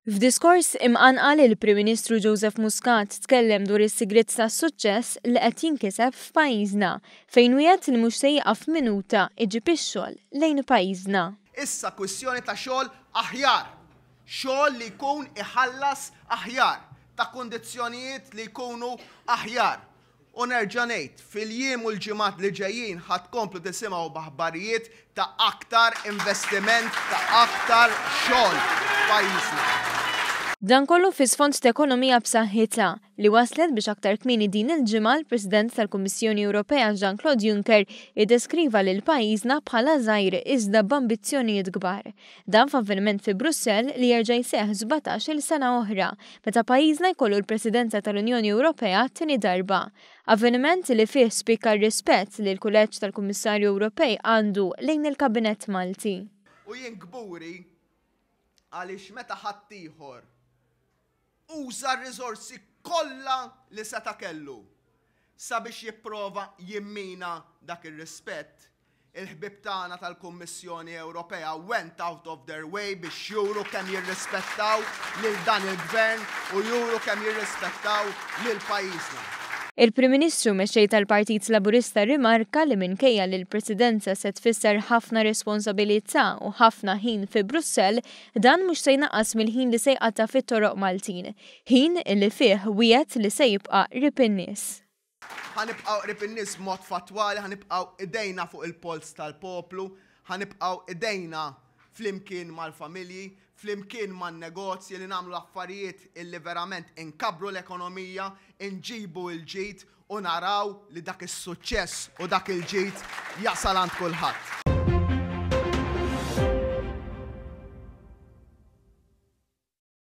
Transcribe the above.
F'diskors imqanqal il-Prim Ministru Joseph Muscat tkellem dwar is-sigriet tas-suċċess li qed jinkiseb f'pajjiżna fejn wieħed li mhux se jaqaf minuta iġib ix-xogħol lejn pajjiżna. Issa kwistjoni ta' xogħol aħjar. Xogħol li jkun iħallas aħjar, ta' kundizzjonijiet li jkunu aħjar. U nerġa' ngħid, fil-jiem u l-ġimgħat li ġejjin ħadd komplu tisimgħu b'aħbarijiet ta' aktar investiment, ta' aktar xogħol f'pajjiżna. Dan kollu fi sfond ta' ekonomija b'saħħitha li waslet biex aktar kmieni din il-ġimgħa l-President tal-Kummissjoni Ewropea Jean-Claude Juncker iddeskriva lil pajjiżna bħala żgħir iżda b'ambizzjonijiet kbar. Dan f'avveniment fi Brussell li jerġa' jseħħ 17-il sena oħra meta pajjiżna jkollu l-Presidenza tal-Unjoni Ewropea tieni darba. Avveniment li fih spikka r-rispett li l-Kulleġġ tal-Kummissarju Ewropej għandu lejn il-Kabinett Malti. U jien kburi għaliex meta ħadd ieħor uża r-riżorsi kollha li seta' kellu sabiex jipprova jimmina dak ir-rispett. Il-ħbib tagħna tal-Kummissjoni Ewropea went out of their way biex juru kemm jirrispettaw lil dan il-gvern u juru kemm jirrispettaw lil pajjiżna. Il-Prim Ministru mexxej tal-Partit Laburista rimarka li minkejja li l-Presidenza se tfisser ħafna responsabilità u ħafna ħin fi Brussell, dan mhux se jnaqqas mill-ħin li se jqatta fit-toroq Maltin. Ħin li fih wieħed li se jibqa' qrib in-nies. Ħanibqgħu qrib in-nies b'mod fatwali, ħanibqgħu idejna fuq il-pols tal-poplu, ħanibqgħu idejna flimkien mal-familji, flimkien man-negozji li nagħmlu affarijiet illi verament inkabru l-ekonomija, inġibu l-ġid u naraw li dak is-suċċess u dak il-ġid jasal għand kulħadd.